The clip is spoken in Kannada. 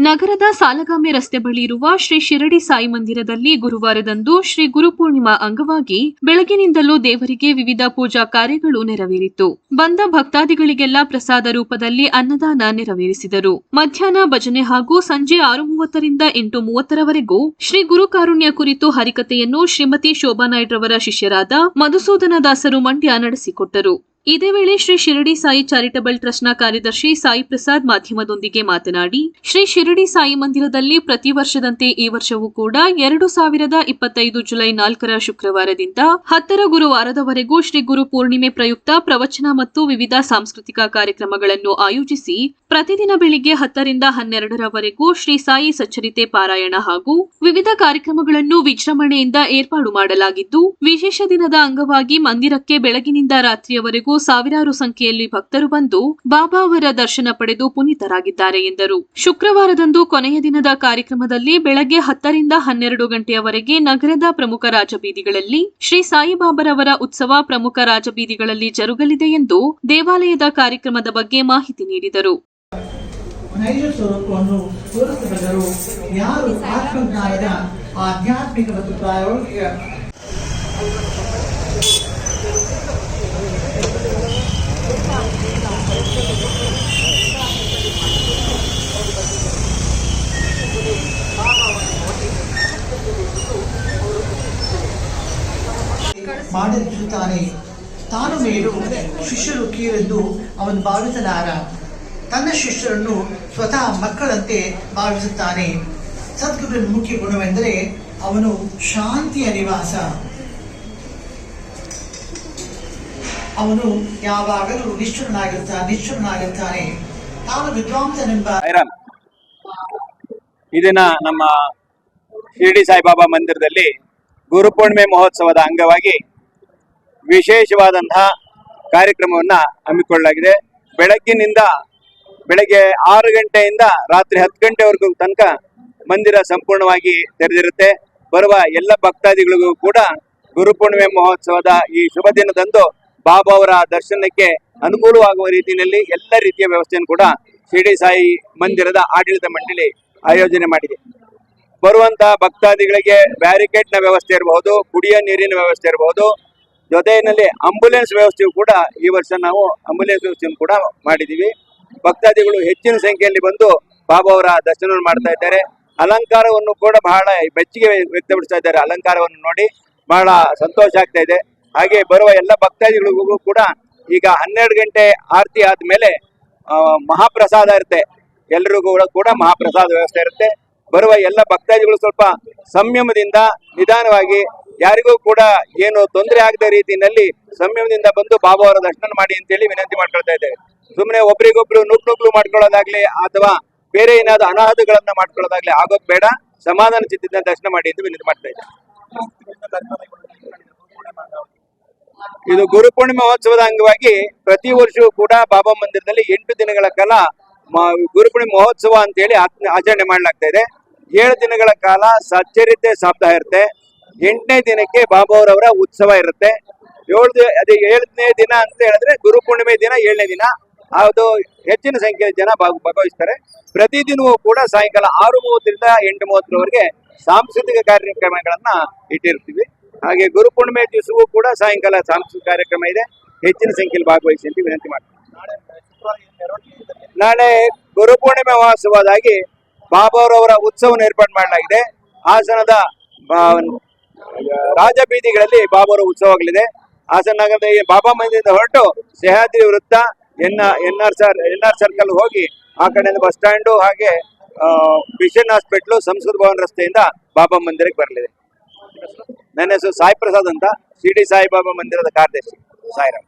ನಗರದ ಸಾಲಗಾಮೆ ರಸ್ತೆ ಬಳಿ ಇರುವ ಶ್ರೀ ಶಿರಡಿ ಸಾಯಿ ಮಂದಿರದಲ್ಲಿ ಗುರುವಾರದಂದು ಶ್ರೀ ಗುರುಪೂರ್ಣಿಮಾ ಅಂಗವಾಗಿ ಬೆಳಗಿನಿಂದಲೂ ದೇವರಿಗೆ ವಿವಿಧ ಪೂಜಾ ಕಾರ್ಯಗಳು ನೆರವೇರಿತು. ಬಂದ ಭಕ್ತಾದಿಗಳಿಗೆಲ್ಲ ಪ್ರಸಾದ ರೂಪದಲ್ಲಿ ಅನ್ನದಾನ ನೆರವೇರಿಸಿದರು. ಮಧ್ಯಾಹ್ನ ಭಜನೆ ಹಾಗೂ ಸಂಜೆ 6:30ರಿಂದ 8:30ರವರೆಗೂ ಶ್ರೀ ಗುರುಕಾರುಣ್ಯ ಕುರಿತು ಹರಿಕಥೆಯನ್ನು ಶ್ರೀಮತಿ ಶೋಭಾ ನಾಯ್ಡ್ರವರ ಶಿಷ್ಯರಾದ ಮಧುಸೂದನ ದಾಸರು ಮಂಡ್ಯ ನಡೆಸಿಕೊಟ್ಟರು. ಇದೇ ವೇಳೆ ಶ್ರೀ ಶಿರಡಿ ಸಾಯಿ ಚಾರಿಟಬಲ್ ಟ್ರಸ್ಟ್ನ ಕಾರ್ಯದರ್ಶಿ ಸಾಯಿ ಪ್ರಸಾದ್ ಮಾಧ್ಯಮದೊಂದಿಗೆ ಮಾತನಾಡಿ, ಶ್ರೀ ಶಿರಡಿ ಸಾಯಿ ಮಂದಿರದಲ್ಲಿ ಪ್ರತಿ ವರ್ಷದಂತೆ ಈ ವರ್ಷವೂ ಕೂಡ 2025 ಜುಲೈ 4ರ ಶುಕ್ರವಾರದಿಂದ 10ರ ಗುರುವಾರದವರೆಗೂ ಶ್ರೀ ಗುರು ಪೂರ್ಣಿಮೆ ಪ್ರಯುಕ್ತ ಪ್ರವಚನ ಮತ್ತು ವಿವಿಧ ಸಾಂಸ್ಕೃತಿಕ ಕಾರ್ಯಕ್ರಮಗಳನ್ನು ಆಯೋಜಿಸಿ ಪ್ರತಿದಿನ ಬೆಳಿಗ್ಗೆ 10ರಿಂದ 12ರವರೆಗೂ ಶ್ರೀ ಸಾಯಿ ಸಚ್ಚರಿತೆ ಪಾರಾಯಣ ಹಾಗೂ ವಿವಿಧ ಕಾರ್ಯಕ್ರಮಗಳನ್ನು ವಿಜೃಂಭಣೆಯಿಂದ ಏರ್ಪಾಡು ಮಾಡಲಾಗಿದ್ದು, ವಿಶೇಷ ದಿನದ ಅಂಗವಾಗಿ ಮಂದಿರಕ್ಕೆ ಬೆಳಗಿನಿಂದ ರಾತ್ರಿಯವರೆಗೂ ಸಾವಿರಾರು ಸಂಖ್ಯೆಯಲ್ಲಿ ಭಕ್ತರು ಬಂದು ಬಾಬಾ ಅವರ ದರ್ಶನ ಪಡೆದು ಪುನೀತರಾಗಿದ್ದಾರೆ ಎಂದರು. ಶುಕ್ರವಾರದಂದು ಕೊನೆಯ ದಿನದ ಕಾರ್ಯಕ್ರಮದಲ್ಲಿ ಬೆಳಗ್ಗೆ 10ರಿಂದ 12 ಗಂಟೆಯವರೆಗೆ ನಗರದ ಪ್ರಮುಖ ರಾಜಬೀದಿಗಳಲ್ಲಿ ಶ್ರೀ ಸಾಯಿಬಾಬರವರ ಉತ್ಸವ ಪ್ರಮುಖ ರಾಜಬೀದಿಗಳಲ್ಲಿ ಜರುಗಲಿದೆ ಎಂದು ದೇವಾಲಯದ ಕಾರ್ಯಕ್ರಮದ ಬಗ್ಗೆ ಮಾಹಿತಿ ನೀಡಿದರು. ನೈಜ ಸ್ವರೂಪವನ್ನು ತೋರಿಸಬಲ್ಲರು ಯಾರು ಆತ್ಮಜ್ಞಾನದ ಆಧ್ಯಾತ್ಮಿಕ ಮತ್ತು ಪ್ರಾಯೋಗಿಕ ಮಾಡಿರುತ್ತಾನೆ. ತಾನು ಮೇಲು ಶಿಷ್ಯರು ಕೀಳೆಂದು ಅವನು ಭಾವಿಸಲಾರ. ತನ್ನ ಶಿಷ್ಯರನ್ನು ಸ್ವತಃ ಮಕ್ಕಳಂತೆ ಭಾವಿಸುತ್ತಾನೆ. ಸದ್ಗುರುವಿನ ಮುಖ್ಯ ಗುಣವೆಂದರೆ ಅವನು ಶಾಂತಿಯ ನಿವಾಸ. ಅವನು ಯಾವಾಗಲೂ ನಿಷ್ಠುರನಾಗಿರ್ತಾನೆ. ತಾನು ವಿದ್ವಾಂಸನೆಂಬ ಈ ದಿನ ನಮ್ಮ ಶಿರಡಿ ಸಾಯಿಬಾಬಾ ಮಂದಿರದಲ್ಲಿ ಗುರುಪೂರ್ಣಿಮೆ ಮಹೋತ್ಸವದ ಅಂಗವಾಗಿ ವಿಶೇಷವಾದಂತಹ ಕಾರ್ಯಕ್ರಮವನ್ನು ಹಮ್ಮಿಕೊಳ್ಳಲಾಗಿದೆ. ಬೆಳಗ್ಗೆ 6 ಗಂಟೆಯಿಂದ ರಾತ್ರಿ 10 ಗಂಟೆವರೆಗೂ ತನಕ ಮಂದಿರ ಸಂಪೂರ್ಣವಾಗಿ ತೆರೆದಿರುತ್ತೆ. ಬರುವ ಎಲ್ಲ ಭಕ್ತಾದಿಗಳಿಗೂ ಕೂಡ ಗುರುಪೂರ್ಣಿಮೆ ಮಹೋತ್ಸವದ ಈ ಶುಭ ದಿನದಂದು ಬಾಬಾ ಅವರ ದರ್ಶನಕ್ಕೆ ಅನುಕೂಲವಾಗುವ ರೀತಿಯಲ್ಲಿ ಎಲ್ಲ ರೀತಿಯ ವ್ಯವಸ್ಥೆಯನ್ನು ಕೂಡ ಶಿರಡಿ ಸಾಯಿ ಮಂದಿರದ ಆಡಳಿತ ಮಂಡಳಿ ಆಯೋಜನೆ ಮಾಡಿದೆ. ಬರುವಂತಹ ಭಕ್ತಾದಿಗಳಿಗೆ ಬ್ಯಾರಿಕೇಡ್ನ ವ್ಯವಸ್ಥೆ ಇರಬಹುದು, ಕುಡಿಯ ನೀರಿನ ವ್ಯವಸ್ಥೆ ಇರಬಹುದು, ಜೊತೆಯಲ್ಲಿ ಆಂಬುಲೆನ್ಸ್ ವ್ಯವಸ್ಥೆಯು ಕೂಡ ಈ ವರ್ಷ ನಾವು ಆಂಬುಲೆನ್ಸ್ ವ್ಯವಸ್ಥೆಯನ್ನು ಕೂಡ ಮಾಡಿದ್ದೀವಿ. ಭಕ್ತಾದಿಗಳು ಹೆಚ್ಚಿನ ಸಂಖ್ಯೆಯಲ್ಲಿ ಬಂದು ಬಾಬಾ ಅವರ ದರ್ಶನವನ್ನು ಮಾಡ್ತಾ ಇದ್ದಾರೆ. ಅಲಂಕಾರವನ್ನು ಕೂಡ ಬಹಳ ಮೆಚ್ಚುಗೆ ವ್ಯಕ್ತಪಡಿಸ್ತಾ ಇದ್ದಾರೆ. ಅಲಂಕಾರವನ್ನು ನೋಡಿ ಬಹಳ ಸಂತೋಷ ಆಗ್ತಾ ಇದೆ. ಹಾಗೆ ಬರುವ ಎಲ್ಲ ಭಕ್ತಾದಿಗಳಿಗೂ ಕೂಡ ಈಗ 12 ಗಂಟೆ ಆರತಿ ಆದ್ಮೇಲೆ ಮಹಾಪ್ರಸಾದ ಇರುತ್ತೆ. ಎಲ್ರಿಗೂ ಕೂಡ ಮಹಾಪ್ರಸಾದ ವ್ಯವಸ್ಥೆ ಇರುತ್ತೆ. ಬರುವ ಎಲ್ಲ ಭಕ್ತಾದಿಗಳು ಸ್ವಲ್ಪ ಸಂಯಮದಿಂದ ನಿಧಾನವಾಗಿ, ಯಾರಿಗೂ ಕೂಡ ಏನು ತೊಂದರೆ ಆಗದ ರೀತಿಯಲ್ಲಿ ಸಂಯಮದಿಂದ ಬಂದು ಬಾಬಾ ಅವರ ದರ್ಶನ ಮಾಡಿ ಅಂತೇಳಿ ವಿನಂತಿ ಮಾಡ್ಕೊಳ್ತಾ ಇದ್ದೇವೆ. ಸುಮ್ಮನೆ ಒಬ್ರಿಗೊಬ್ರು ನುಗ್ಲು ಮಾಡ್ಕೊಳ್ಳೋದಾಗ್ಲಿ ಅಥವಾ ಬೇರೆ ಏನಾದ್ರು ಅನಾಹುತಗಳನ್ನ ಮಾಡ್ಕೊಳ್ಳೋದಾಗ್ಲಿ ಆಗೋದ್ ಬೇಡ. ಸಮಾಧಾನ ಚಿತ್ತದಿಂದ ದರ್ಶನ ಮಾಡಿ ಎಂದು ವಿನಂತಿ ಮಾಡ್ತಾ ಇದ್ದೇವೆ. ಇದು ಗುರುಪೂರ್ಣಿಮೆ ಮಹೋತ್ಸವದ ಅಂಗವಾಗಿ ಪ್ರತಿ ವರ್ಷವೂ ಕೂಡ ಬಾಬಾ ಮಂದಿರದಲ್ಲಿ 8 ದಿನಗಳ ಕಾಲ ಗುರುಪೂರ್ಣಿಮೆ ಮಹೋತ್ಸವ ಅಂತೇಳಿ ಆಚರಣೆ ಮಾಡಲಾಗ್ತಾ ಇದೆ. 7 ದಿನಗಳ ಕಾಲ ಸಚ್ಚರಿತೆ ಸಪ್ತಾಹ ಇರುತ್ತೆ. 8ನೇ ದಿನಕ್ಕೆ ಬಾಬಾ ಅವರವರ ಉತ್ಸವ ಇರುತ್ತೆ. 7ನೇ ದಿನ ಅಂತ ಹೇಳಿದ್ರೆ ಗುರುಪೂರ್ಣಿಮೆ ದಿನ 7ನೇ ದಿನ. ಅದು ಹೆಚ್ಚಿನ ಸಂಖ್ಯೆಯ ಜನ ಭಾಗವಹಿಸ್ತಾರೆ. ಪ್ರತಿದಿನವೂ ಕೂಡ ಸಾಯಂಕಾಲ 6:30ರಿಂದ 8:30ರವರೆಗೆ ಸಾಂಸ್ಕೃತಿಕ ಕಾರ್ಯಕ್ರಮಗಳನ್ನ ಇಟ್ಟಿರ್ತೀವಿ. ಹಾಗೆ ಗುರುಪೂರ್ಣಿಮೆ ದಿವಸವೂ ಕೂಡ ಸಾಯಂಕಾಲ ಸಾಂಸ್ಕೃತಿಕ ಕಾರ್ಯಕ್ರಮ ಇದೆ. ಹೆಚ್ಚಿನ ಸಂಖ್ಯೆಯಲ್ಲಿ ಭಾಗವಹಿಸಿ ಅಂತ ವಿನಂತಿ ಮಾಡ್ತೀವಿ. ನಾಳೆ ಗುರುಪೂರ್ಣಿಮೆ ಮಹೋತ್ಸವದಾಗಿ ಬಾಬಾ ಅವರವರ ಉತ್ಸವವನ್ನು ಏರ್ಪಾಡು ಮಾಡಲಾಗಿದೆ. ಹಾಸನದ ರಾಜಬೀದಿಗಳಲ್ಲಿ ಬಾಬಾ ಅವರ ಉತ್ಸವಗಳಿದೆ. ಹಾಸನ ನಗರದ ಬಾಬಾ ಮಂದಿರದಿಂದ ಹೊರಟು ಸಹ್ಯಾದ್ರಿ ವೃತ್ತ, ಎನ್.ಆರ್. ಸರ್ಕಲ್ ಹೋಗಿ ಆ ಕಡೆಯಿಂದ ಬಸ್ ಸ್ಟ್ಯಾಂಡು, ಹಾಗೆ ಮಿಷನ್ ಹಾಸ್ಪಿಟ್ಲು, ಸಂಸ್ಕೃತ ಭವನ ರಸ್ತೆಯಿಂದ ಬಾಬಾ ಮಂದಿರಕ್ಕೆ ಬರಲಿದೆ. ನನ್ನ ಹೆಸರು ಸಾಯಿ ಪ್ರಸಾದ್ ಅಂತ, ಶಿರಡಿ ಸಾಯಿಬಾಬಾ ಮಂದಿರದ ಕಾರ್ಯದರ್ಶಿ. ಸಾಯಿರಾಮ್.